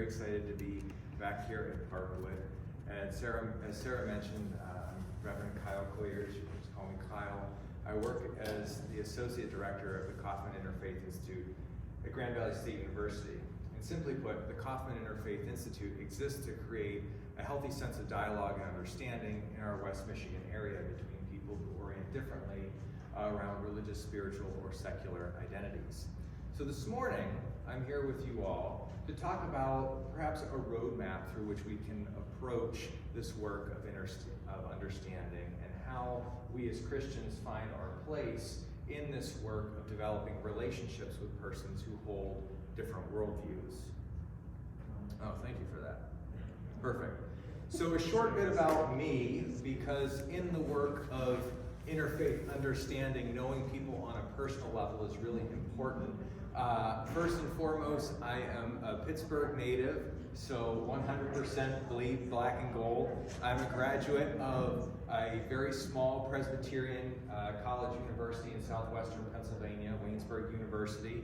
excited to be back here at Parkwood. As Sarah mentioned, I'm Reverend Kyle Kooyers. You can just call me Kyle. I work as the Associate Director of the Kaufman Interfaith Institute at Grand Valley State University. And simply put, the Kaufman Interfaith Institute exists to create a healthy sense of dialogue and understanding in our West Michigan area between people who orient differently around religious, spiritual, or secular identities. So this morning, I'm here with you all to talk about perhaps a roadmap through which we can approach this work of understanding and how we as Christians find our place in this work of developing relationships with persons who hold different worldviews. Oh, thank you for that. Perfect. So a short bit about me, because in the work of interfaith understanding, knowing people on a personal level is really important. First and foremost, I am a Pittsburgh native, so 100% bleed black and gold. I'm a graduate of a very small Presbyterian college university in southwestern Pennsylvania, Waynesburg University.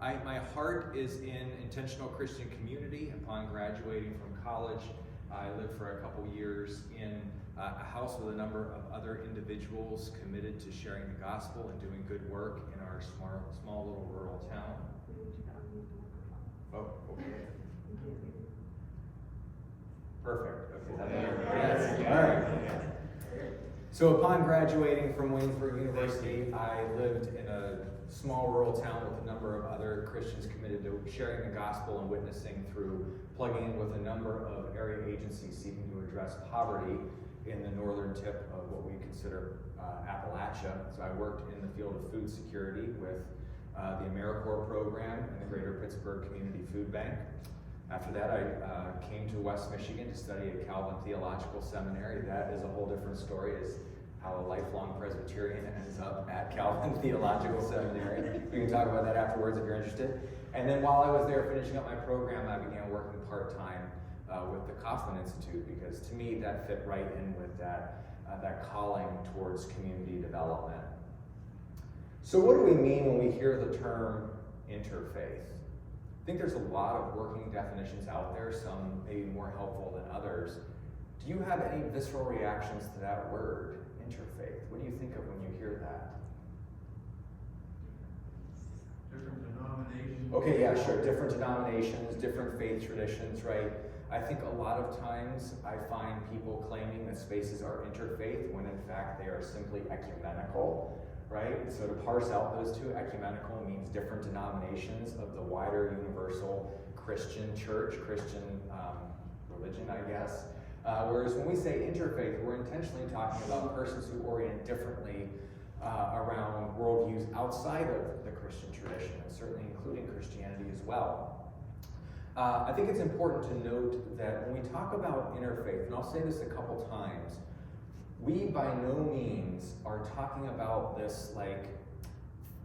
My heart is in intentional Christian community. Upon graduating from college, I lived for a couple years in a house with a number of other individuals committed to sharing the gospel and doing good work in our small little rural town. Oh, okay. Perfect. Okay. Yes. All right. So upon graduating from Waynesburg University, I lived in a small rural town with a number of other Christians committed to sharing the gospel and witnessing through plugging in with a number of area agencies seeking to address poverty in the northern tip of what we consider Appalachia. So I worked in the field of food security with the AmeriCorps program and the Greater Pittsburgh Community Food Bank. After that, I came to West Michigan to study at Calvin Theological Seminary. That is a whole different story, is how a lifelong Presbyterian ends up at Calvin Theological Seminary. We can talk about that afterwards if you're interested. And then while I was there finishing up my program, I began working part-time with the Kaufman Institute, because to me that fit right in with that calling towards community development. So what do we mean when we hear the term interfaith? I think there's a lot of working definitions out there, some maybe more helpful than others. Do you have any visceral reactions to that word, interfaith? What do you think of when you hear that? Different denominations. Okay, yeah, sure. Different denominations, different faith traditions, right? I think a lot of times I find people claiming that spaces are interfaith when in fact they are simply ecumenical, right? So to parse out those two, ecumenical means different denominations of the wider universal Christian church, Christian religion, I guess. Whereas when we say interfaith, we're intentionally talking about persons who orient differently around worldviews outside of the Christian tradition, and certainly including Christianity as well. I think it's important to note that when we talk about interfaith, and I'll say this a couple times, we by no means are talking about this like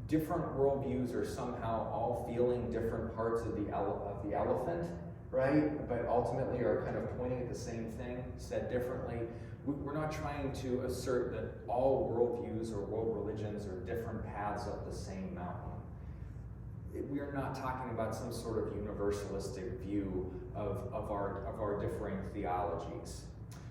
different worldviews are somehow all feeling different parts of the elephant, right? But ultimately are kind of pointing at the same thing, said differently. We're not trying to assert that all worldviews or world religions are different paths up the same mountain. We are not talking about some sort of universalistic view of our differing theologies.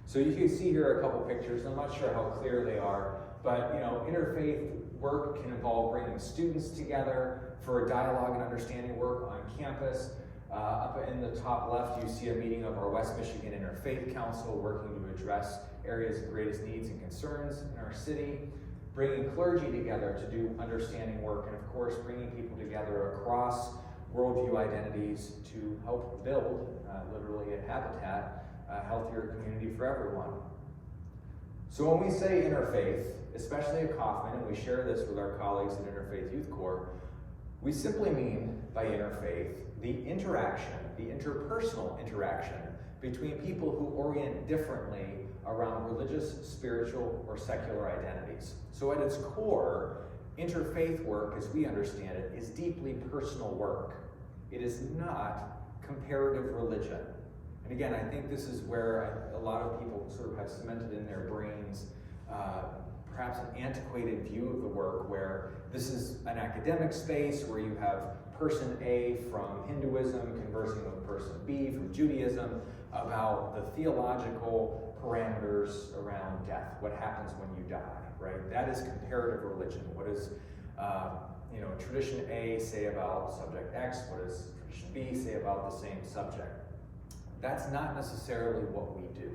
So you can see here a couple pictures. I'm not sure how clear they are, but interfaith work can involve bringing students together for dialogue and understanding work on campus. Up in the top left, you see a meeting of our West Michigan Interfaith Council working to address areas of greatest needs and concerns in our city, bringing clergy together to do understanding work, and of course bringing people together across worldview identities to help build, literally a habitat, a healthier community for everyone. So when we say interfaith, especially at Kaufman, and we share this with our colleagues at Interfaith Youth Corps, we simply mean by interfaith the interaction, the interpersonal interaction between people who orient differently around religious, spiritual, or secular identities. So at its core, interfaith work, as we understand it, is deeply personal work. It is not comparative religion. And again, I think this is where a lot of people sort of have cemented in their brains perhaps an antiquated view of the work, where this is an academic space where you have person A from Hinduism conversing with person B from Judaism about the theological parameters around death, what happens when you die, right? That is comparative religion. What does tradition A say about subject X? What does tradition B say about the same subject? That's not necessarily what we do.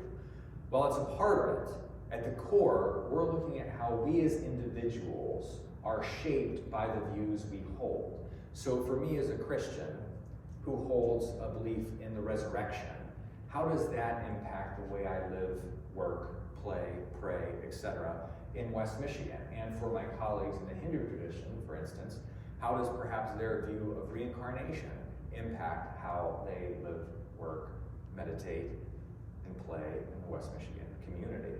While it's a part of it, at the core, we're looking at how we as individuals are shaped by the views we hold. So for me as a Christian who holds a belief in the resurrection, how does that impact the way I live, work, play, pray, etc. in West Michigan? And for my colleagues in the Hindu tradition, for instance, how does perhaps their view of reincarnation impact how they live, work, meditate, and play in the West Michigan community?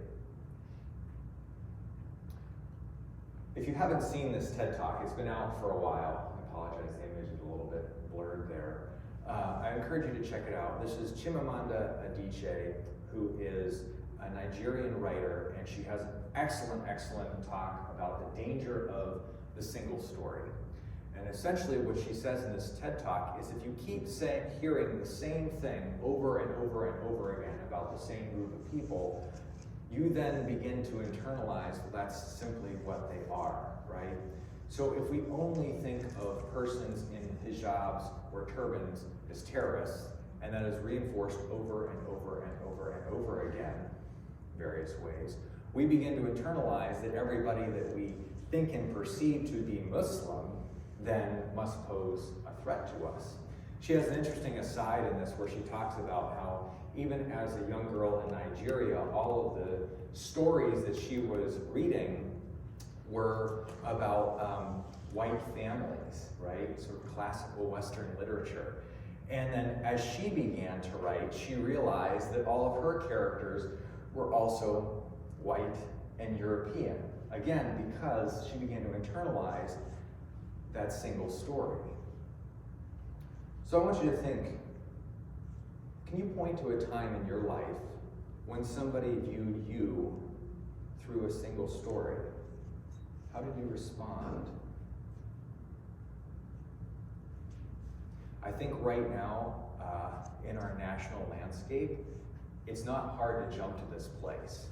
If you haven't seen this TED Talk, it's been out for a while. I apologize, the image is a little bit blurred there. I encourage you to check it out. This is Chimamanda Adichie, who is a Nigerian writer, and she has an excellent talk about the danger of the single story. And essentially what she says in this TED Talk is if you keep hearing the same thing over and over and over again about the same group of people, you then begin to internalize, well, that's simply what they are, right? So if we only think of persons in hijabs or turbans as terrorists, and that is reinforced over and over and over and over again, various ways, we begin to internalize that everybody that we think and perceive to be Muslim then must pose a threat to us. She has an interesting aside in this where she talks about how even as a young girl in Nigeria, all of the stories that she was reading were about white families, right? Sort of classical Western literature. And then as she began to write, she realized that all of her characters were also white and European. Again, because she began to internalize that single story. So I want you to think, can you point to a time in your life when somebody viewed you through a single story? How did you respond? I think right now, in our national landscape, it's not hard to jump to this place.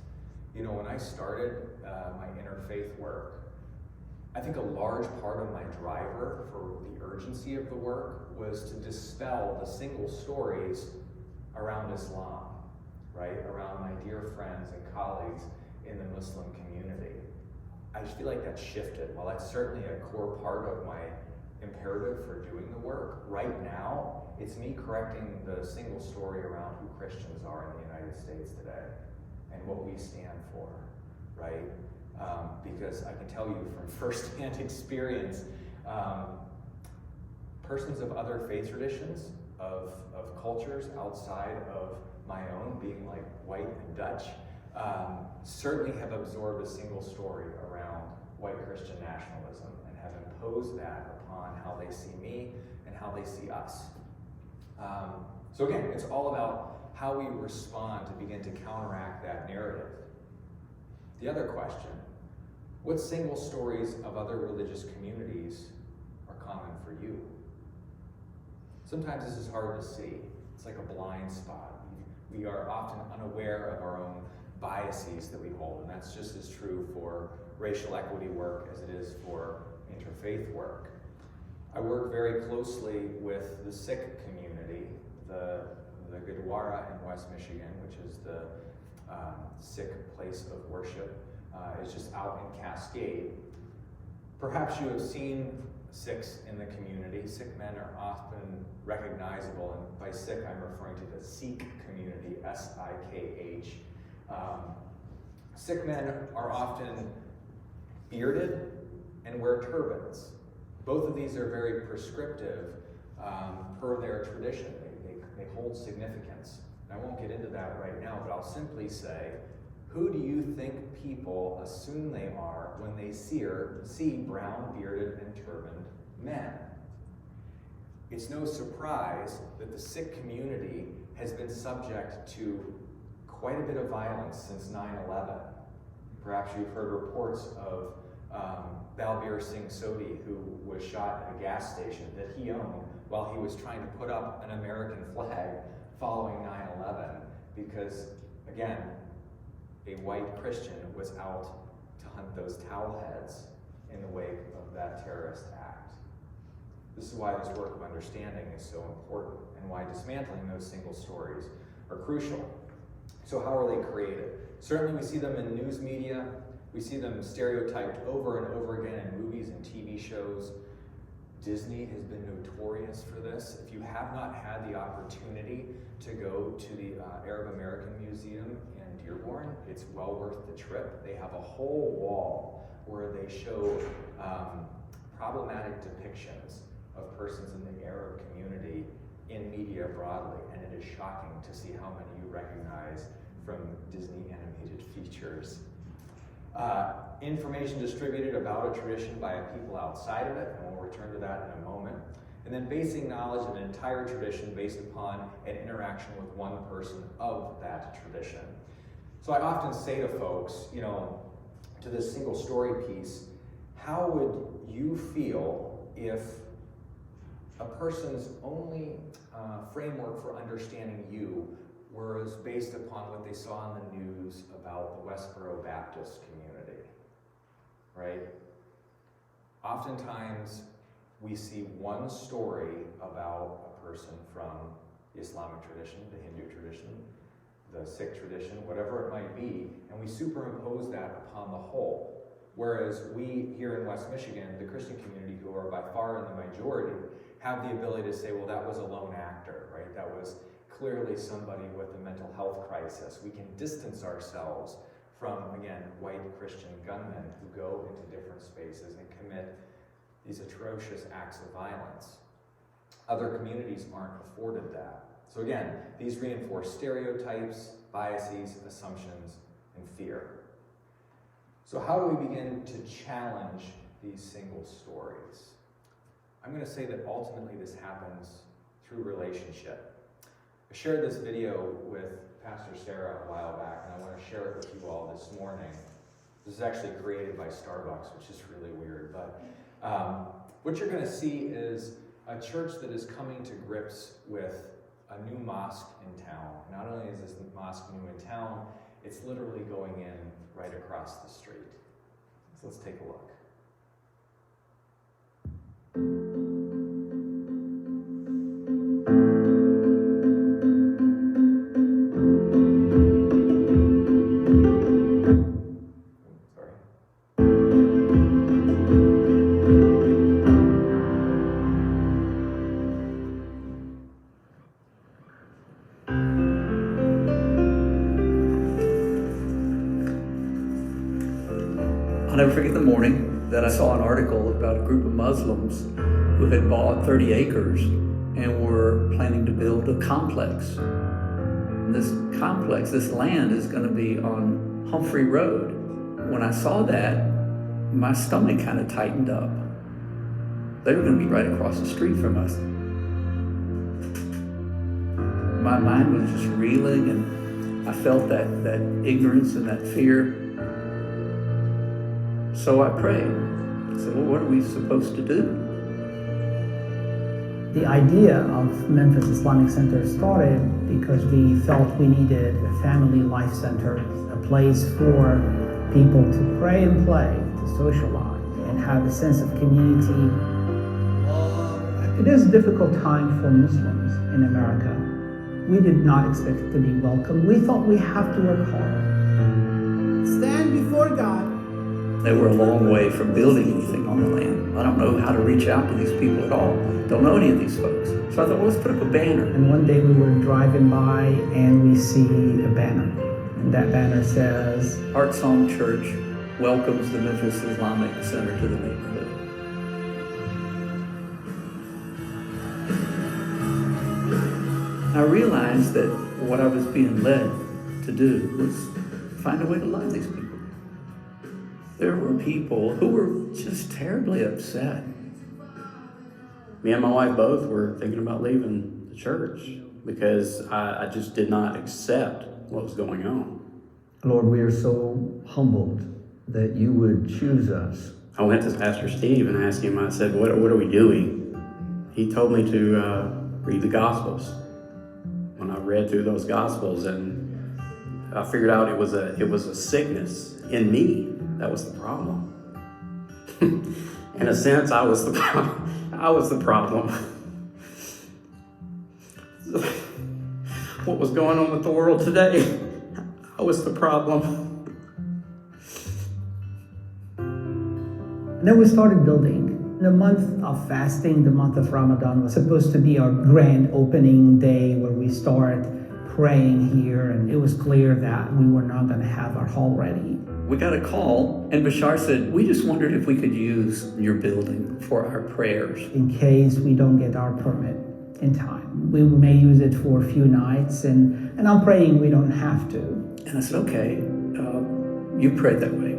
You know, when I started my interfaith work, I think a large part of my driver for the urgency of the work was to dispel the single stories around Islam, right? Around my dear friends and colleagues in the Muslim community. I just feel like that shifted. While that's certainly a core part of my imperative for doing the work, right now, it's me correcting the single story around who Christians are in the United States today and what we stand for, right? Because I can tell you from firsthand experience, persons of other faith traditions, of cultures outside of my own, being like white and Dutch, certainly have absorbed a single story around white Christian nationalism and have imposed that upon how they see me and how they see us. So again, it's all about how we respond to begin to counteract that narrative. The other question, what single stories of other religious communities are common for you? Sometimes this is hard to see. It's like a blind spot. We are often unaware of our own biases that we hold, and that's just as true for racial equity work as it is for interfaith work. I work very closely with the Sikh community, the Gurdwara in West Michigan, which is the Sikh place of worship, is just out in Cascade. Perhaps you have seen Sikhs in the community. Sikh men are often recognizable, and by Sikh I'm referring to the Sikh community, S-I-K-H. Sikh men are often bearded and wear turbans. Both of these are very prescriptive per their tradition. They hold significance. And I won't get into that right now, but I'll simply say, who do you think people assume they are when they see brown, bearded, and turbaned men? It's no surprise that the Sikh community has been subject to quite a bit of violence since 9/11. Perhaps you've heard reports of Balbir Singh Sodhi, who was shot at a gas station that he owned while he was trying to put up an American flag following 9/11, because, again, a white Christian was out to hunt those towel heads in the wake of that terrorist act. This is why this work of understanding is so important, and why dismantling those single stories are crucial. So how are they created? Certainly we see them in news media. We see them stereotyped over and over again in movies and TV shows. Disney has been notorious for this. If you have not had the opportunity to go to the Arab American Museum in Dearborn, it's well worth the trip. They have a whole wall where they show problematic depictions of persons in the Arab community in media broadly, and it is shocking to see how many you recognize from Disney animated features. Information distributed about a tradition by a people outside of it, and we'll return to that in a moment. And then basing knowledge of an entire tradition based upon an interaction with one person of that tradition. So I often say to folks, to this single story piece, how would you feel if a person's only framework for understanding you was based upon what they saw in the news about the Westboro Baptist community, right? Oftentimes, we see one story about a person from the Islamic tradition, the Hindu tradition, the Sikh tradition, whatever it might be, and we superimpose that upon the whole. Whereas we here in West Michigan, the Christian community, who are by far in the majority, have the ability to say, well, that was a lone actor, right? That was clearly somebody with a mental health crisis. We can distance ourselves from, again, white Christian gunmen who go into different spaces and commit these atrocious acts of violence. Other communities aren't afforded that. So again, these reinforce stereotypes, biases, assumptions, and fear. So how do we begin to challenge these single stories? I'm going to say that ultimately this happens through relationship. I shared this video with Pastor Sarah a while back, and I want to share it with you all this morning. This is actually created by Starbucks, which is really weird, but what you're going to see is a church that is coming to grips with a new mosque in town. Not only is this mosque new in town, it's literally going in right across the street. So let's take a look. I'll never forget the morning that I saw an article about a group of Muslims who had bought 30 acres and were planning to build a complex. And this complex, this land is going to be on Humphrey Road. When I saw that, my stomach kind of tightened up. They were going to be right across the street from us. My mind was just reeling, and I felt that ignorance and that fear. So I prayed. I said, well, what are we supposed to do? The idea of Memphis Islamic Center started because we felt we needed a family life center, a place for people to pray and play, to socialize, and have a sense of community. It is a difficult time for Muslims in America. We did not expect to be welcome. We thought we have to work hard. Stand before God. They were a long way from building anything on the land. I don't know how to reach out to these people at all. Don't know any of these folks. So I thought, well, let's put up a banner. And one day we were driving by and we see a banner. And that banner says, Heart Song Church welcomes the Memphis Islamic Center to the neighborhood. I realized that what I was being led to do was find a way to love these people. There were people who were just terribly upset. Me and my wife both were thinking about leaving the church because I just did not accept what was going on. Lord, we are so humbled that you would choose us I went to Pastor Steve and asked him, I said, what are we doing? He told me to read the Gospels. When I read through those Gospels, and I figured out it was a sickness in me. That was the problem. In a sense, I was the problem. I was the problem. What was going on with the world today? I was the problem. And then we started building. The month of fasting, the month of Ramadan, was supposed to be our grand opening day where we start praying here, and it was clear that we were not going to have our hall ready. We got a call, and Bashar said, we just wondered if we could use your building for our prayers. In case we don't get our permit in time. We may use it for a few nights, and I'm praying we don't have to. And I said, okay, you pray that way.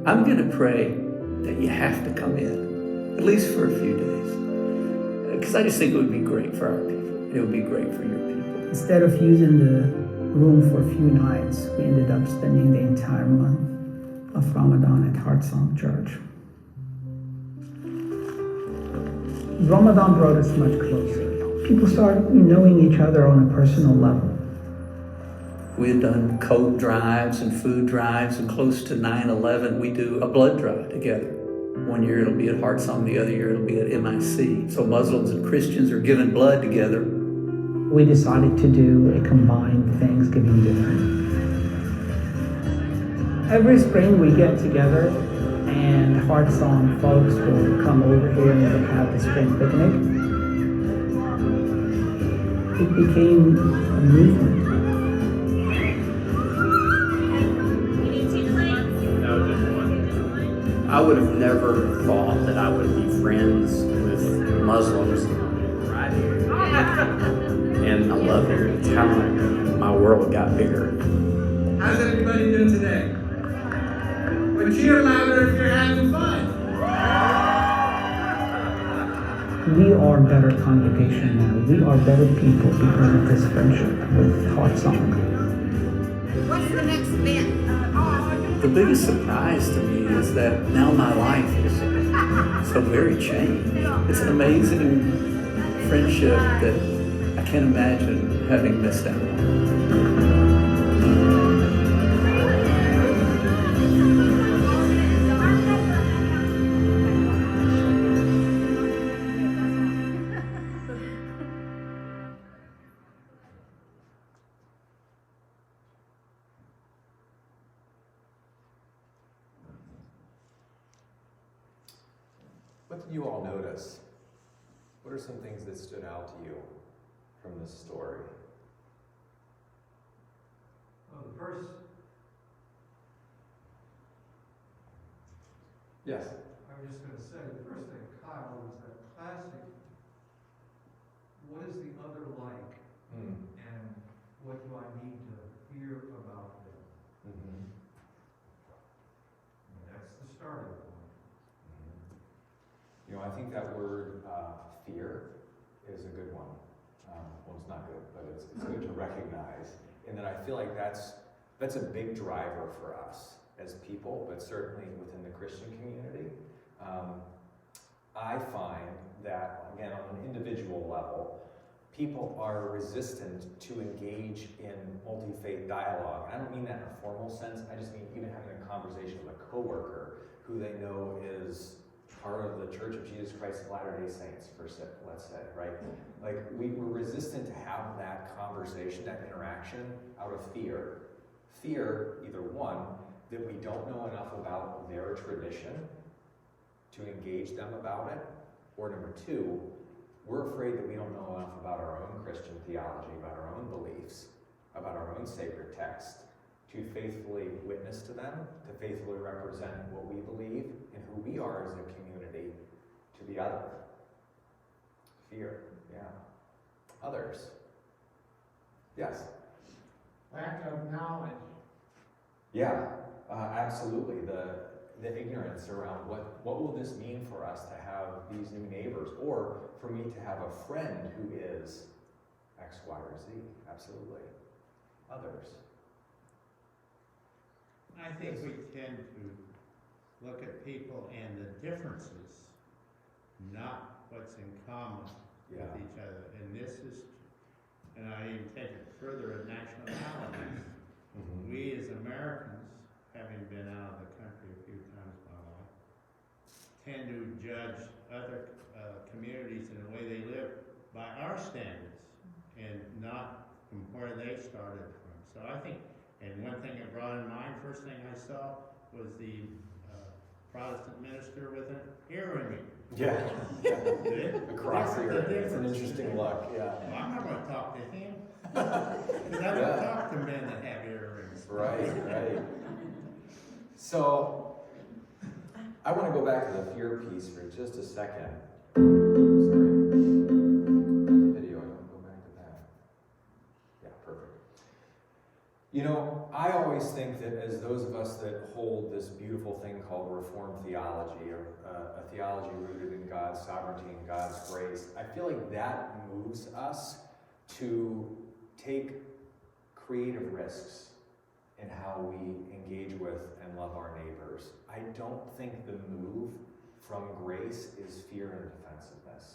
I'm going to pray that you have to come in, at least for a few days. Because I just think it would be great for our people. It would be great for your people. Instead of using the room for a few nights, we ended up spending the entire month of Ramadan at Heartsong Church. Ramadan brought us much closer. People started knowing each other on a personal level. We had done coat drives and food drives, and close to 9/11, we do a blood drive together. One year it'll be at Heartsong, the other year it'll be at MIC. So Muslims and Christians are giving blood together. We decided to do a combined Thanksgiving dinner. Every spring we get together, and Heartsong folks will come over here and we'll have the spring picnic. It became a movement. I would have never thought that I would be friends with Muslims right here. And I love it. It's how my world got bigger. How's everybody doing today? Well, cheer louder if you're having fun. We are a better congregation now. We are better people because of this friendship with Heartsong. What's the next bit? The biggest surprise to me is that now my life is so very changed. It's an amazing friendship that I can't imagine having missed out on. What did you all notice? What are some things that stood out to you from this story? Well, the first, Yes. I was just going to say, the first thing, Kyle, was that classic, what is the other like, and what do I need to hear about them? Mm-hmm. And that's the starting point. You know, I think that word fear is a good one. Well, it's not good, but it's good to recognize. And then I feel like that's a big driver for us as people, but certainly within the Christian community. I find that, again, on an individual level, people are resistant to engage in multi-faith dialogue. And I don't mean that in a formal sense. I just mean even having a conversation with a coworker who they know is part of the Church of Jesus Christ of Latter-day Saints, let's say, right? Like, we're resistant to have that conversation, that interaction, out of fear. Fear, either one, that we don't know enough about their tradition to engage them about it, or number two, we're afraid that we don't know enough about our own Christian theology, about our own beliefs, about our own sacred text, to faithfully witness to them, to faithfully represent what we believe and who we are as a community to the other. Fear, yeah. Others. Yes? Lack of knowledge. Yeah, absolutely. The ignorance around what will this mean for us to have these new neighbors, or for me to have a friend who is X, Y, or Z. Absolutely. Others. I think we tend to look at people and the differences, not what's in common with each other. And this is, and I even take it further at nationalities. We as Americans, having been out of the country a few times in my life, tend to judge other communities in the way they live by our standards and not from where they started from. So I think, and one thing it brought in mind, first thing I saw was the Protestant minister with an earring. Yeah. Across the earth. It's an interesting look, yeah. Well, I'm not going to talk to him. Because I don't talk to men that have earrings. Right. So, I want to go back to the fear piece for just a second. Sorry. The video, I want to go back to that. Yeah, perfect. You know, I always think that as those of us that hold this beautiful thing called Reformed theology, or a theology rooted in God's sovereignty and God's grace, I feel like that moves us to take creative risks in how we engage with and love our neighbors. I don't think the move from grace is fear and defensiveness.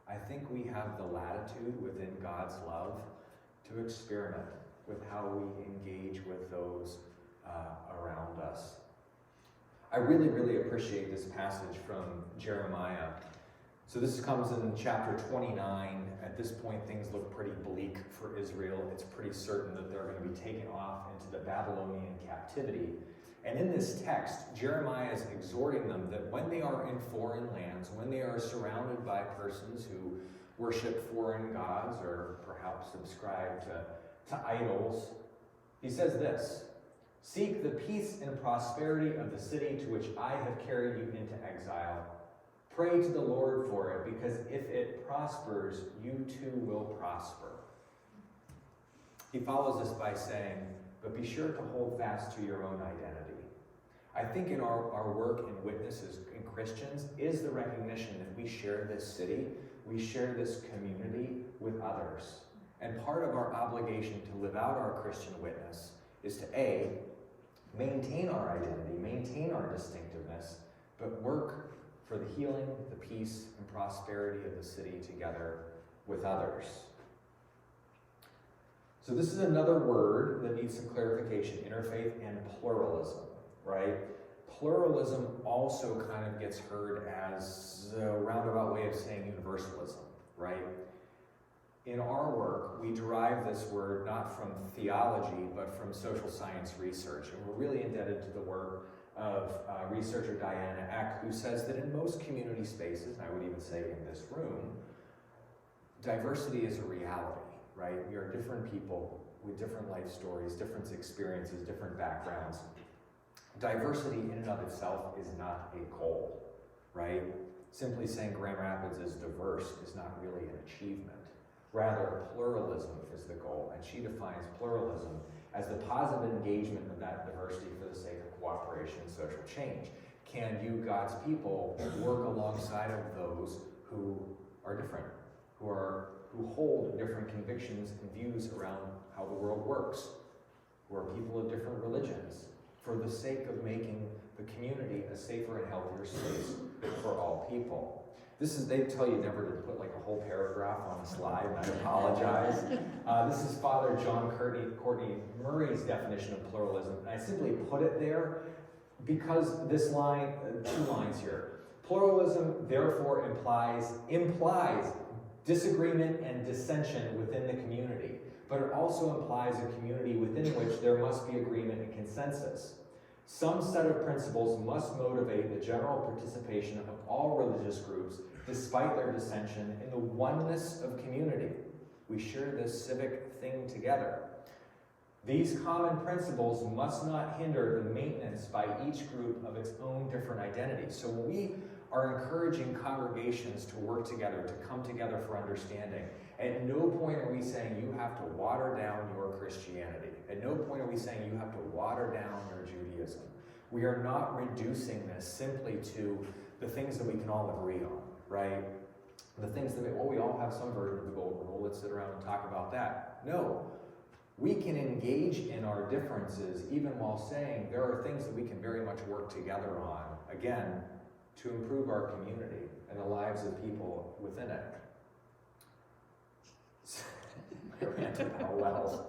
I think we have the latitude within God's love to experiment with how we engage with those around us. I really, really appreciate this passage from Jeremiah. So this comes in chapter 29. At this point, things look pretty bleak for Israel. It's pretty certain that they're going to be taken off into the Babylonian captivity. And in this text, Jeremiah is exhorting them that when they are in foreign lands, when they are surrounded by persons who worship foreign gods or perhaps subscribe to idols, he says this: "Seek the peace and prosperity of the city to which I have carried you into exile. Pray to the Lord for it, because if it prospers, you too will prosper." He follows this by saying, but be sure to hold fast to your own identity. I think in our work in witnesses in Christians is the recognition that we share this city, we share this community with others. And part of our obligation to live out our Christian witness is to A, maintain our identity, maintain our distinctiveness, but work for the healing, the peace, and prosperity of the city together with others. So this is another word that needs some clarification: interfaith and pluralism, right? Pluralism also kind of gets heard as a roundabout way of saying universalism, right? In our work, we derive this word not from theology, but from social science research. And we're really indebted to the work of researcher Diana Eck, who says that in most community spaces, and I would even say in this room, diversity is a reality, right? We are different people with different life stories, different experiences, different backgrounds. Diversity in and of itself is not a goal, right? Simply saying Grand Rapids is diverse is not really an achievement. Rather, pluralism is the goal, and she defines pluralism as the positive engagement of that diversity for the sake of cooperation and social change. Can you, God's people, work alongside of those who are different, who hold different convictions and views around how the world works, who are people of different religions, for the sake of making the community a safer and healthier space for all people? They tell you never to put like a whole paragraph on a slide, and I apologize. This is Father John Courtney Murray's definition of pluralism. And I simply put it there because this line, 2 lines here. Pluralism therefore implies disagreement and dissension within the community, but it also implies a community within which there must be agreement and consensus. Some set of principles must motivate the general participation of all religious groups, despite their dissension, in the oneness of community. We share this civic thing together. These common principles must not hinder the maintenance by each group of its own different identity. So when we are encouraging congregations to work together, to come together for understanding, at no point are we saying you have to water down your Christianity. At no point are we saying you have to water down your Judaism. We are not reducing this simply to the things that we can all agree on, right? The things that, we all have some version of the golden rule, let's sit around and talk about that. No. we can engage in our differences even while saying there are things that we can very much work together on, again, to improve our community and the lives of people within it. I ranted about wells.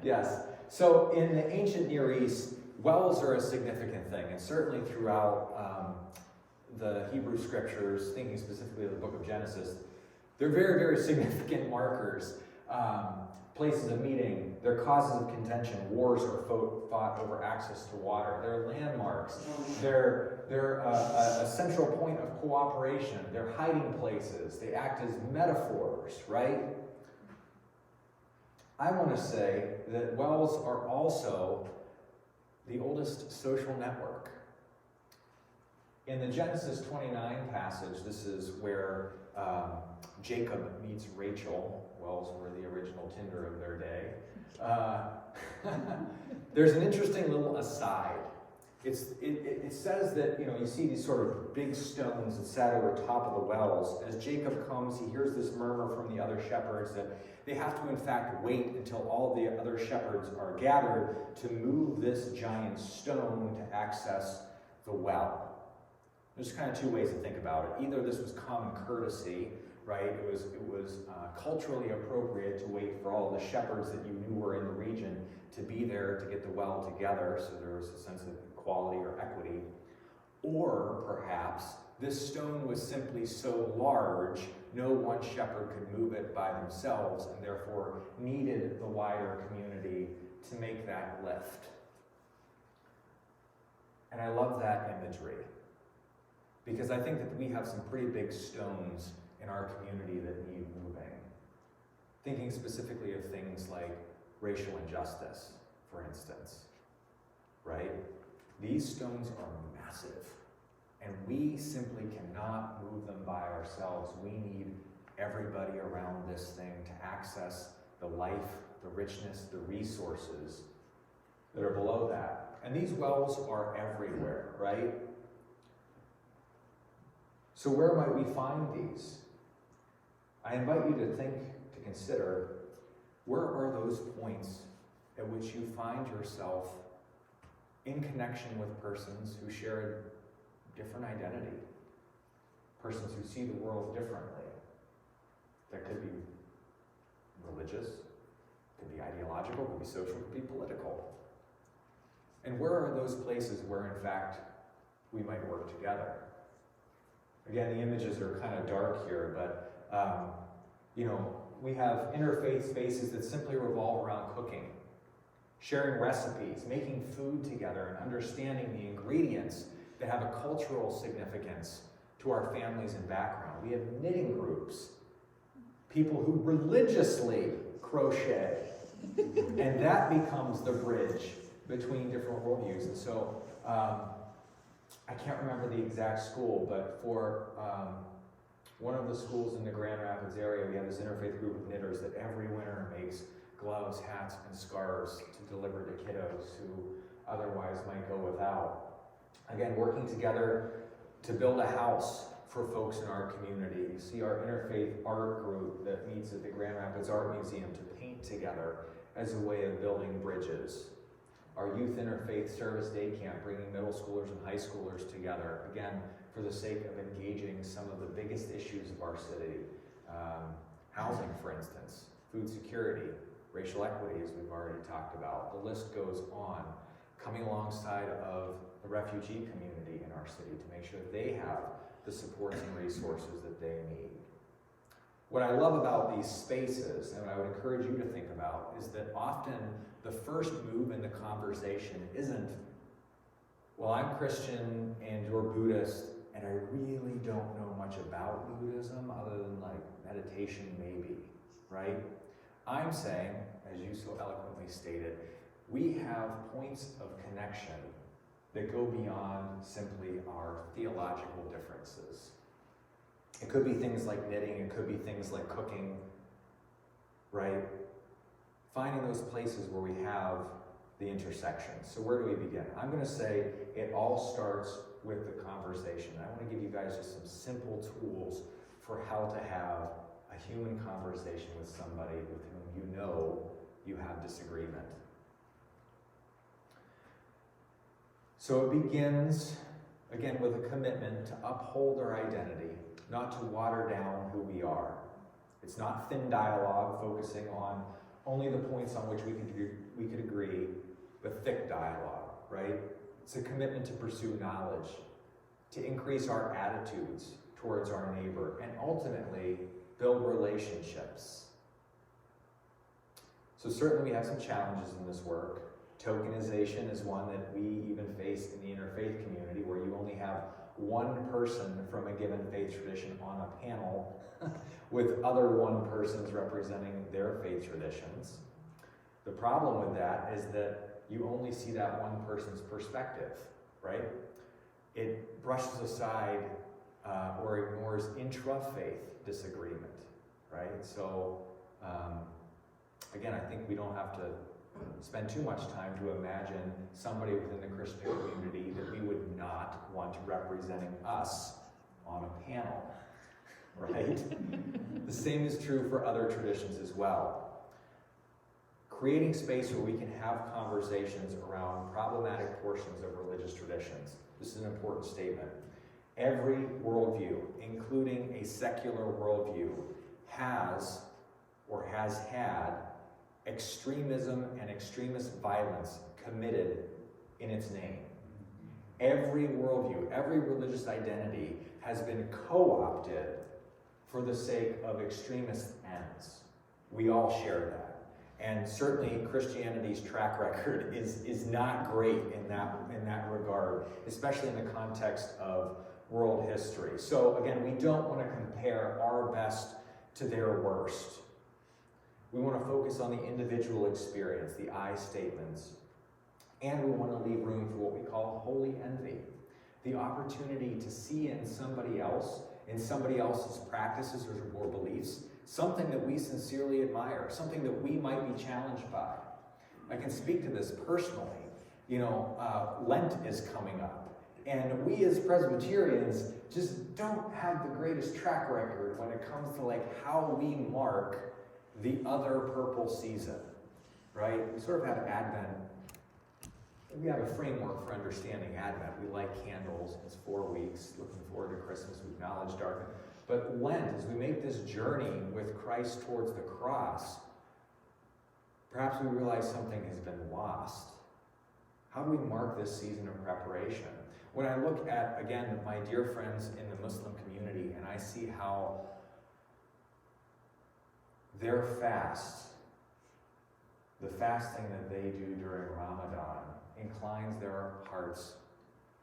Yes. So in the ancient Near East, wells are a significant thing, and certainly throughout the Hebrew scriptures, thinking specifically of the book of Genesis, they're very, very significant markers, places of meeting. They're causes of contention. Wars are fought over access to water. They're landmarks. They're a central point of cooperation. They're hiding places. They act as metaphors, right? I want to say that wells are also the oldest social network. In the Genesis 29 passage, this is where Jacob meets Rachel. Wells were the original Tinder of their day. There's an interesting little aside. It says that, you see these sort of big stones that sat over top of the wells. As Jacob comes, he hears this murmur from the other shepherds that they have to, in fact, wait until all the other shepherds are gathered to move this giant stone to access the well. There's kind of two ways to think about it. Either this was common courtesy, right? It was culturally appropriate to wait for all the shepherds that you knew were in the region to be there to get the well together, so there was a sense of equality or equity. Or perhaps this stone was simply so large, no one shepherd could move it by themselves, and therefore needed the wider community to make that lift. And I love that imagery, because I think that we have some pretty big stones in our community that need moving. Thinking specifically of things like racial injustice, for instance, right? These stones are massive, and we simply cannot move them by ourselves. We need everybody around this thing to access the life, the richness, the resources that are below that. And these wells are everywhere, right? So where might we find these? I invite you to consider, where are those points at which you find yourself in connection with persons who share a different identity, persons who see the world differently? That could be religious, could be ideological, could be social, could be political. And where are those places where, in fact, we might work together? Again, the images are kind of dark here, but we have interfaith spaces that simply revolve around cooking, sharing recipes, making food together, and understanding the ingredients that have a cultural significance to our families and background. We have knitting groups, people who religiously crochet, and that becomes the bridge between different worldviews. And so, I can't remember the exact school, but for one of the schools in the Grand Rapids area, we have this interfaith group of knitters that every winter makes gloves, hats, and scarves to deliver to kiddos who otherwise might go without. Again, working together to build a house for folks in our community. You see our interfaith art group that meets at the Grand Rapids Art Museum to paint together as a way of building bridges. Our youth interfaith service day camp, bringing middle schoolers and high schoolers together, again, for the sake of engaging some of the biggest issues of our city. Housing, for instance, food security, racial equity, as we've already talked about. The list goes on, coming alongside of the refugee community in our city to make sure that they have the supports and resources that they need. What I love about these spaces, and what I would encourage you to think about, is that often the first move in the conversation isn't, well, I'm Christian and you're Buddhist, and I really don't know much about Buddhism other than like meditation maybe, right? I'm saying, as you so eloquently stated, we have points of connection that go beyond simply our theological differences. It could be things like knitting, it could be things like cooking, right? Finding those places where we have the intersections. So where do we begin? I'm going to say it all starts with the conversation. I want to give you guys just some simple tools for how to have a human conversation with somebody with whom you know you have disagreement. So it begins, again, with a commitment to uphold our identity, not to water down who we are. It's not thin dialogue focusing on only the points on which we could agree, but thick dialogue, right? It's a commitment to pursue knowledge, to increase our attitudes towards our neighbor, and ultimately build relationships. So certainly we have some challenges in this work. Tokenization is one that we even face in the interfaith community, where you only have one person from a given faith tradition on a panel with other one persons representing their faith traditions. The problem with that is that you only see that one person's perspective, right? It brushes aside or ignores intra-faith disagreement, right? So, again, I think we don't have to spend too much time to imagine somebody within the Christian community that we would not want representing us on a panel, right? The same is true for other traditions as well. Creating space where we can have conversations around problematic portions of religious traditions. This is an important statement. Every worldview, including a secular worldview, has or has had extremism and extremist violence committed in its name. Every worldview, every religious identity has been co-opted for the sake of extremist ends. We all share that. And certainly Christianity's track record is not great in that regard, especially in the context of world history. So again, we don't want to compare our best to their worst. We want to focus on the individual experience, the I statements, and we want to leave room for what we call holy envy, the opportunity to see in somebody else, in somebody else's practices or beliefs, something that we sincerely admire, something that we might be challenged by. I can speak to this personally. Lent is coming up, and we as Presbyterians just don't have the greatest track record when it comes to how we mark the other purple season, right? We sort of have Advent. We have a framework for understanding Advent. We light candles. It's 4 weeks. Looking forward to Christmas. We acknowledge darkness. But Lent, as we make this journey with Christ towards the cross, perhaps we realize something has been lost. How do we mark this season of preparation? When I look at, again, my dear friends in the Muslim community, and I see how their fast, the fasting that they do during Ramadan, inclines their hearts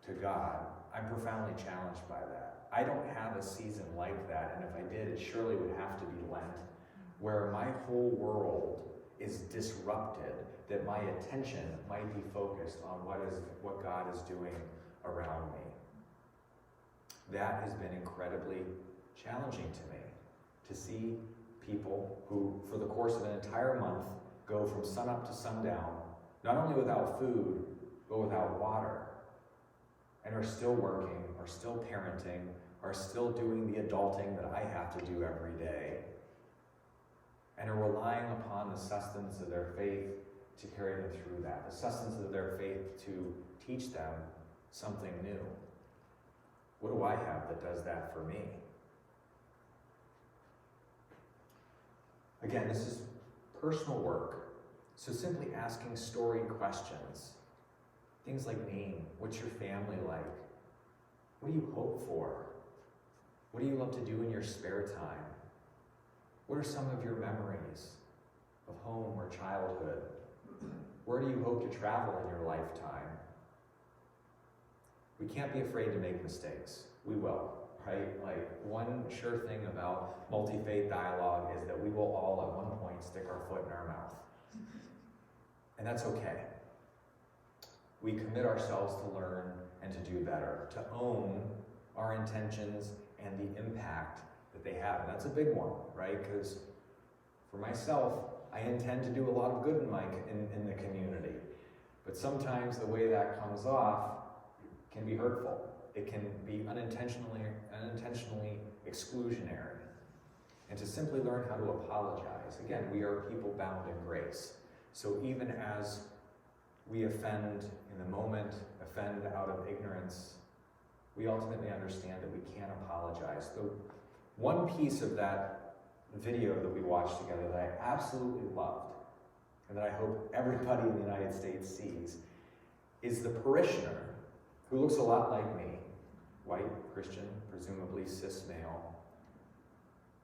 to God, I'm profoundly challenged by that. I don't have a season like that, and if I did, it surely would have to be Lent, where my whole world is disrupted, that my attention might be focused on what God is doing around me. That has been incredibly challenging to me, to see people who, for the course of an entire month, go from sunup to sundown, not only without food, but without water, and are still working, are still parenting, are still doing the adulting that I have to do every day, and are relying upon the sustenance of their faith to carry them through that, the sustenance of their faith to teach them something new. What do I have that does that for me? Again, this is personal work, so simply asking storied questions. Things like name, what's your family like? What do you hope for? What do you love to do in your spare time? What are some of your memories of home or childhood? Where do you hope to travel in your lifetime? We can't be afraid to make mistakes. We will, right? One sure thing about multi-faith dialogue is that we will all at one point stick our foot in our mouth. And that's okay. We commit ourselves to learn and to do better, to own our intentions and the impact that they have. And that's a big one, right? Because for myself, I intend to do a lot of good in the community. But sometimes the way that comes off can be hurtful. It can be unintentionally exclusionary. And to simply learn how to apologize. Again, we are people bound in grace. So even as we offend in the moment, offend out of ignorance, we ultimately understand that we can't apologize. The one piece of that video that we watched together that I absolutely loved, and that I hope everybody in the United States sees, is the parishioner who looks a lot like me, white, Christian, presumably cis male,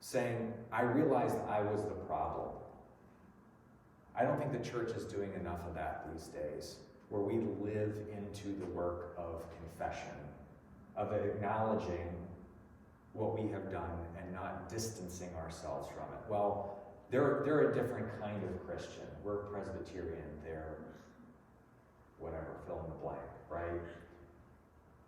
saying, I realized I was the problem. I don't think the church is doing enough of that these days, where we live into the work of confession, of acknowledging what we have done and not distancing ourselves from it. Well, they're a different kind of Christian. We're Presbyterian, they're whatever, fill in the blank, right?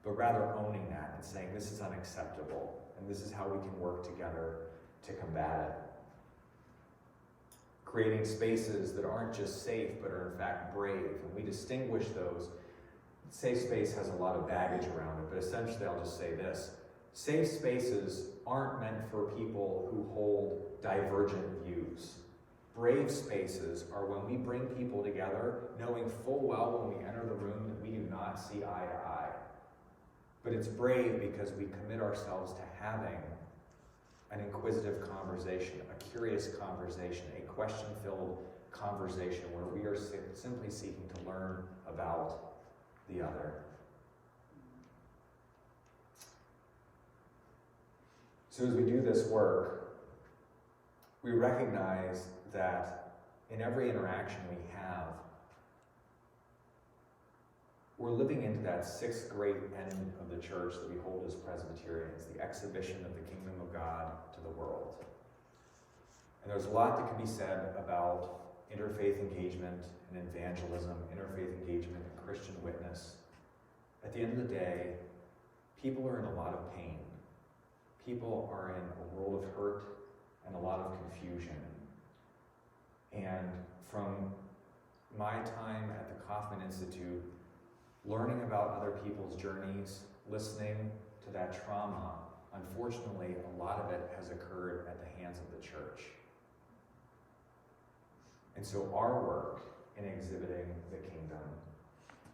But rather owning that and saying this is unacceptable and this is how we can work together to combat it. Creating spaces that aren't just safe but are in fact brave, and we distinguish those. Safe space has a lot of baggage around it, but essentially I'll just say this. Safe spaces aren't meant for people who hold divergent views. Brave spaces are when we bring people together knowing full well when we enter the room that we do not see eye to eye. But it's brave because we commit ourselves to having an inquisitive conversation, a curious conversation, a question-filled conversation where we are simply seeking to learn about the other. So as we do this work, we recognize that in every interaction we have, we're living into that sixth great end of the church that we hold as Presbyterians, the exhibition of the kingdom of God to the world. And there's a lot that can be said about interfaith engagement and evangelism, interfaith engagement and Christian witness. At the end of the day, people are in a lot of pain. People are in a world of hurt and a lot of confusion. And from my time at the Kaufman Institute, learning about other people's journeys, listening to that trauma, unfortunately, a lot of it has occurred at the hands of the church. And so our work in exhibiting the kingdom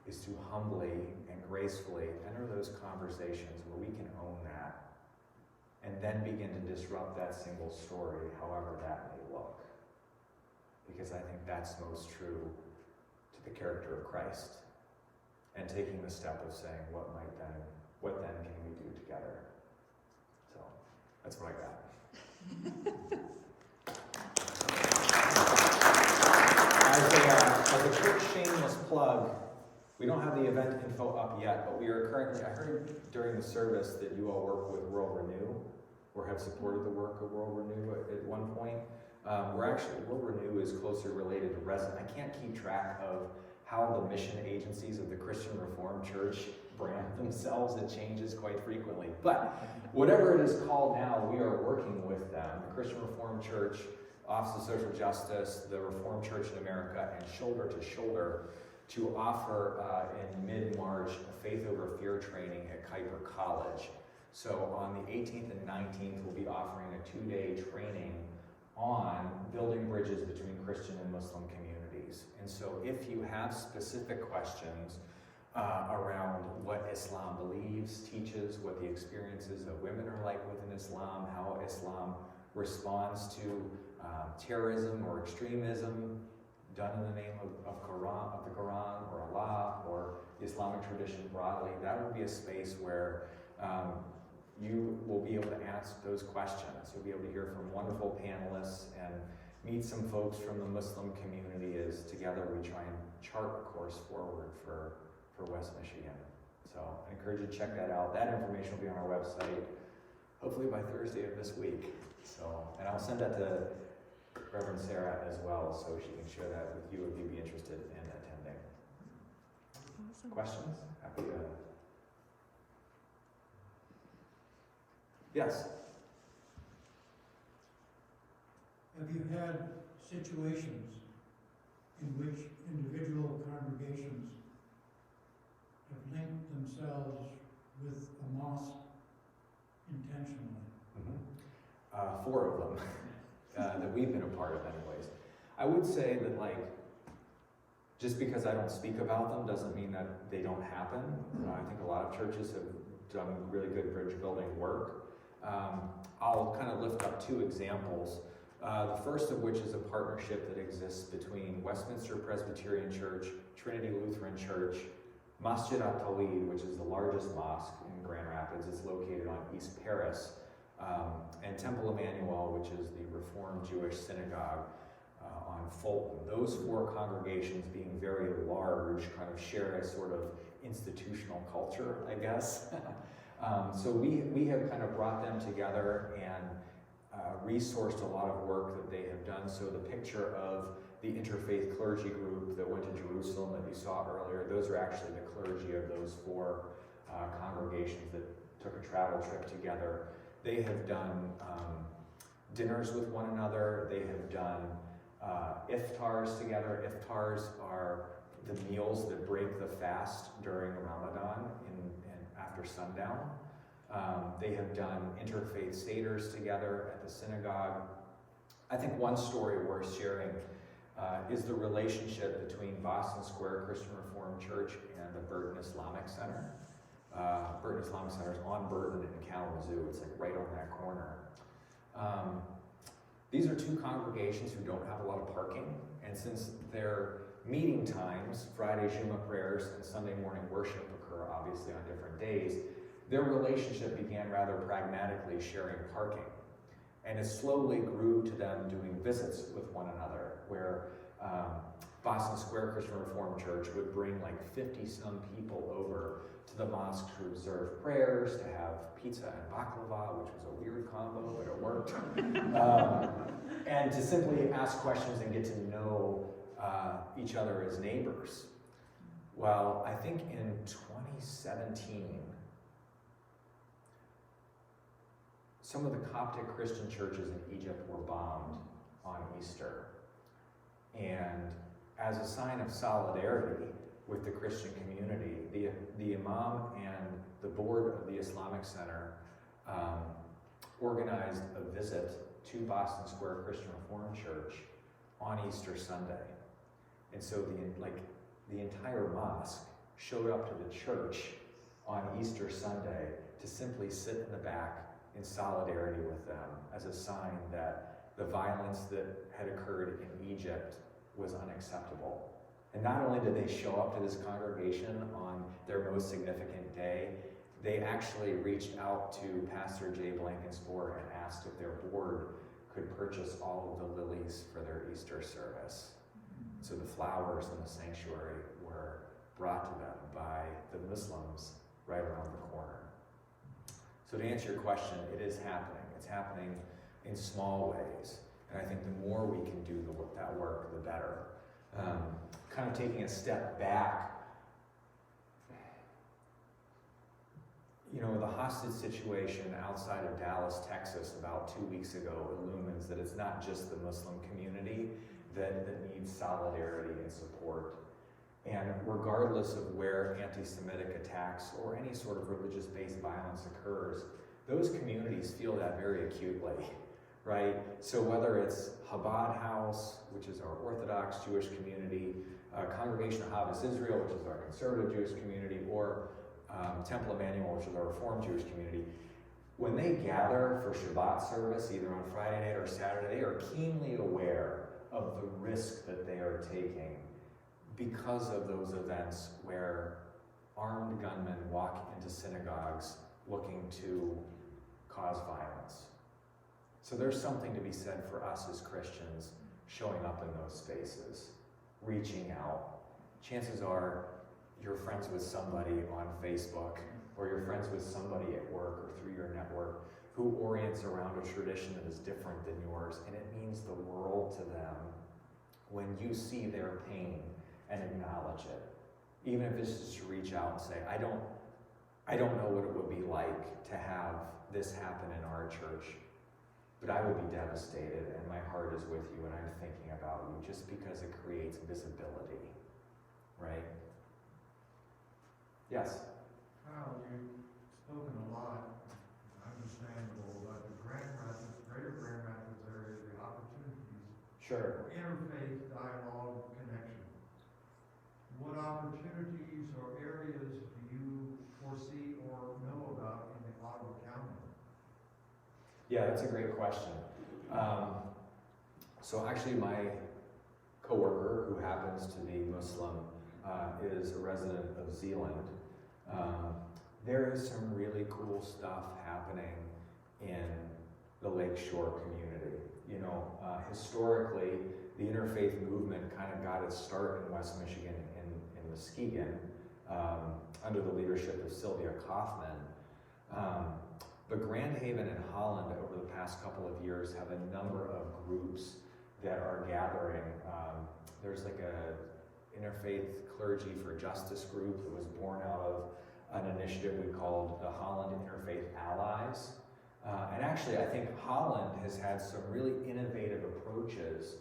is to humbly and gracefully enter those conversations where we can own that and then begin to disrupt that single story, however that may look. Because I think that's most true to the character of Christ. And taking the step of saying, what then can we do together? So, that's what I got. As a quick shameless plug, we don't have the event info up yet, but we are currently, I heard during the service that you all work with World Renew, or have supported the work of World Renew at one point. World Renew is closely related to Resident. I can't keep track of how the mission agencies of the Christian Reformed Church brand themselves. It changes quite frequently. But whatever it is called now, we are working with them. The Christian Reformed Church, Office of Social Justice, the Reformed Church in America, and Shoulder to Shoulder to offer in mid-March a Faith Over Fear training at Kuiper College. So on the 18th and 19th, we'll be offering a 2-day training on building bridges between Christian and Muslim communities. And so if you have specific questions around what Islam believes, teaches, what the experiences of women are like within Islam, how Islam responds to terrorism or extremism done in the name of the Quran or Allah or the Islamic tradition broadly, that will be a space where you will be able to ask those questions. You'll be able to hear from wonderful panelists and meet some folks from the Muslim community as together we try and chart a course forward for West Michigan. So I encourage you to check that out. That information will be on our website, hopefully by Thursday of this week. So, and I'll send that to Reverend Sarah as well, so she can share that with you if you'd be interested in attending. Awesome. Questions? Happy to. Yes? Have you had situations in which individual congregations have linked themselves with a mosque intentionally? Mm-hmm. 4 of them that we've been a part of anyways. I would say that Just because I don't speak about them doesn't mean that they don't happen. I think a lot of churches have done really good bridge building work. I'll kind of lift up two examples. The first of which is a partnership that exists between Westminster Presbyterian Church, Trinity Lutheran Church, Masjid At-Tawhid, which is the largest mosque in Grand Rapids. It's located on East Paris, and Temple Emmanuel, which is the Reformed Jewish synagogue on Fulton. Those four congregations, being very large, kind of share a sort of institutional culture, I guess. So we have kind of brought them together and resourced a lot of work that they have done. So the picture of the interfaith clergy group that went to Jerusalem that you saw earlier, those are actually the clergy of those four congregations that took a travel trip together. They have done dinners with one another. They have done iftars together. Iftars are the meals that break the fast during Ramadan after sundown. They have done interfaith seders together at the synagogue. I think one story worth sharing is the relationship between Boston Square Christian Reformed Church and the Burton Islamic Center. Burton Islamic Center is on Burton in Kalamazoo. It's like right on that corner. These are two congregations who don't have a lot of parking, and since their meeting times, Friday Juma prayers and Sunday morning worship occur obviously on different days, their relationship began rather pragmatically sharing parking. And it slowly grew to them doing visits with one another, where Boston Square Christian Reformed Church would bring like 50-some people over to the mosque to observe prayers, to have pizza and baklava, which was a weird combo, but it worked. And to simply ask questions and get to know each other as neighbors. Well, I think in 2017, some of the Coptic Christian churches in Egypt were bombed on Easter. And as a sign of solidarity with the Christian community, the Imam and the board of the Islamic Center organized a visit to Boston Square Christian Reformed Church on Easter Sunday. And so the entire mosque showed up to the church on Easter Sunday to simply sit in the back in solidarity with them as a sign that the violence that had occurred in Egypt was unacceptable. And not only did they show up to this congregation on their most significant day, they actually reached out to Pastor Jay Blankenspore and asked if their board could purchase all of the lilies for their Easter service. So the flowers in the sanctuary were brought to them by the Muslims right around the corner. So to answer your question, it is happening. It's happening in small ways. And I think the more we can do that work, the better. Kind of taking a step back, you know, the hostage situation outside of Dallas, Texas, about 2 weeks ago illumines that it's not just the Muslim community that needs solidarity and support. And regardless of where anti-Semitic attacks or any sort of religious-based violence occurs, those communities feel that very acutely, right? So whether it's Chabad House, which is our Orthodox Jewish community, Congregation of Havas Israel, which is our conservative Jewish community, or Temple Emmanuel, which is our Reformed Jewish community, when they gather for Shabbat service, either on Friday night or Saturday, they are keenly aware of the risk that they are taking because of those events where armed gunmen walk into synagogues looking to cause violence. So there's something to be said for us as Christians showing up in those spaces, reaching out. Chances are you're friends with somebody on Facebook, or you're friends with somebody at work or through your network who orients around a tradition that is different than yours, and it means the world to them when you see their pain and acknowledge it. Even if it's just to reach out and say, I don't know what it would be like to have this happen in our church, but I would be devastated, and my heart is with you, and I'm thinking about you, just because it creates visibility, right? Yes? Kyle, you've spoken a lot, understandable, about the greater Grand Rapids area, the opportunities Sure. for interfaith dialogue connection. Yeah, that's a great question. So actually my coworker, who happens to be Muslim, is a resident of Zealand. There is some really cool stuff happening in the Lakeshore community. You know, historically, the interfaith movement kind of got its start in West Michigan in Muskegon under the leadership of Sylvia Kaufman. But Grand Haven and Holland over the past couple of years have a number of groups that are gathering. There's like a interfaith clergy for justice group that was born out of an initiative we called the Holland Interfaith Allies. And actually, I think Holland has had some really innovative approaches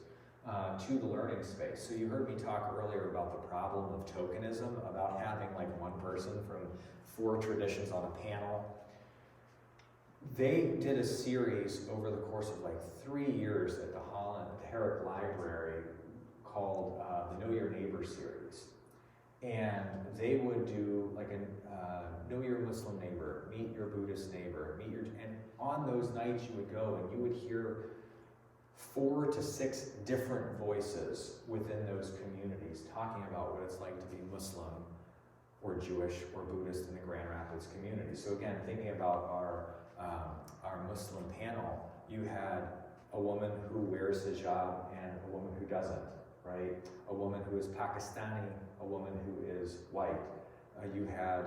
to the learning space. So you heard me talk earlier about the problem of tokenism, about having like one person from 4 traditions on a panel. They did a series over the course of like 3 years at the Herrick Library called the Know Your Neighbor series. And they would do like a know your Muslim neighbor, meet your Buddhist neighbor, and on those nights you would go and you would hear 4 to 6 different voices within those communities talking about what it's like to be Muslim or Jewish or Buddhist in the Grand Rapids community. So again, thinking about our Muslim panel, you had a woman who wears hijab and a woman who doesn't, right? A woman who is Pakistani, a woman who is white. You had,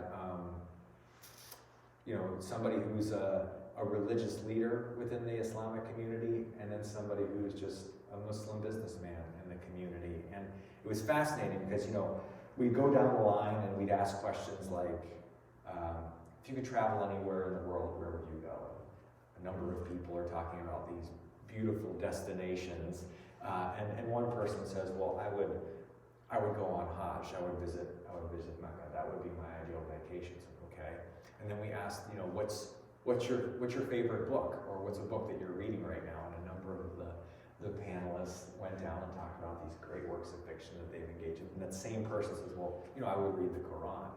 somebody who's a religious leader within the Islamic community, and then somebody who's just a Muslim businessman in the community. And it was fascinating because, we'd go down the line and we'd ask questions like, if you could travel anywhere in the world, where would you go? A number of people are talking about these beautiful destinations. And one person says, well, I would go on Hajj. I would visit Mecca. That would be my ideal vacation. So, okay. And then we asked, what's your favorite book, or what's a book that you're reading right now? And a number of the panelists went down and talked about these great works of fiction that they've engaged in. And that same person says, well, I would read the Quran.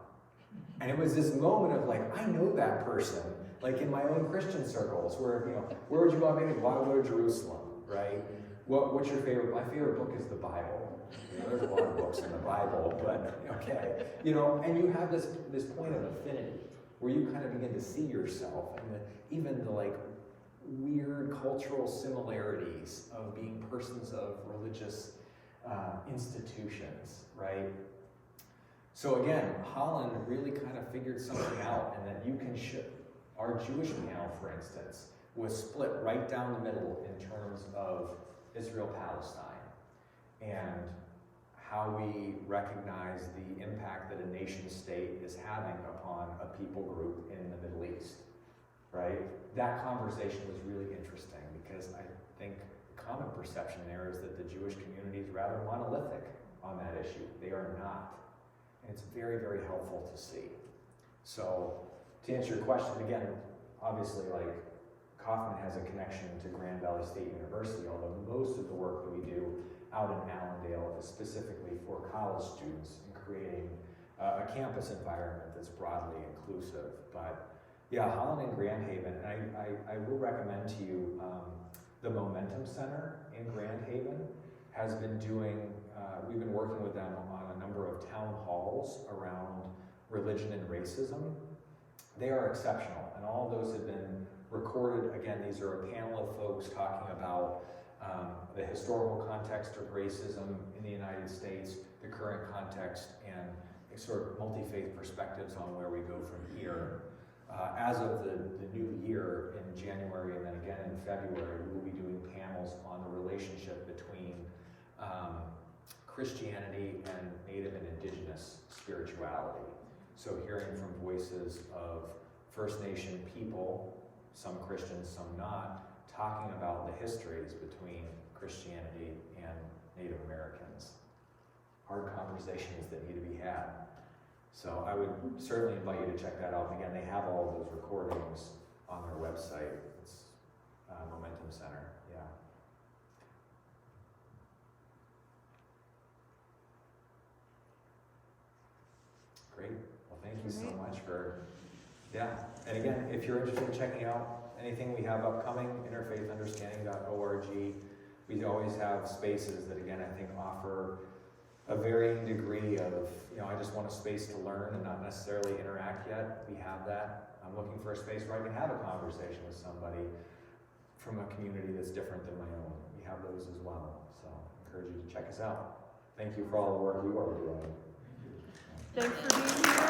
And it was this moment of like, I know that person, like in my own Christian circles, where where would you go on vacation? Why go to Jerusalem, right? What's your favorite? My favorite book is the Bible. There's a lot of books in the Bible, but okay. And you have this point of affinity where you kind of begin to see yourself and even the like weird cultural similarities of being persons of religious institutions, right? So again, Holland really kind of figured something out, and that you can our Jewish panel, for instance, was split right down the middle in terms of Israel-Palestine and how we recognize the impact that a nation state is having upon a people group in the Middle East, right? That conversation was really interesting because I think the common perception there is that the Jewish community is rather monolithic on that issue. They are not. And it's very, very helpful to see. So to answer your question, again, obviously like Kaufman has a connection to Grand Valley State University, although most of the work that we do out in Allendale is specifically for college students and creating a campus environment that's broadly inclusive. But yeah, Holland and Grand Haven, and I will recommend to you the Momentum Center in Grand Haven has been doing, we've been working with them on a number of town halls around religion and racism. They are exceptional, and all of those have been recorded. Again, these are a panel of folks talking about the historical context of racism in the United States, the current context, and sort of multi-faith perspectives on where we go from here. As of the new year in January and then again in February, we will be doing panels on the relationship between Christianity and Native and Indigenous spirituality. So hearing from voices of First Nation people, some Christians, some not, talking about the histories between Christianity and Native Americans. Hard conversations that need to be had. So I would certainly invite you to check that out. And again, they have all of those recordings on their website. It's Momentum Center, yeah. Great. Well, thank you so much for, yeah. And again, if you're interested in checking out anything we have upcoming, interfaithunderstanding.org. We always have spaces that, again, I think offer a varying degree of, I just want a space to learn and not necessarily interact yet. We have that. I'm looking for a space where I can have a conversation with somebody from a community that's different than my own. We have those as well. So I encourage you to check us out. Thank you for all the work you are doing. Thanks for being here.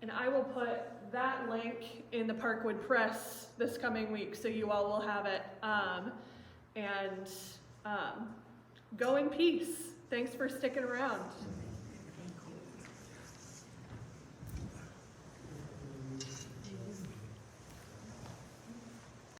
And I will put that link in the Parkwood Press this coming week, so you all will have it. Go in peace. Thanks for sticking around.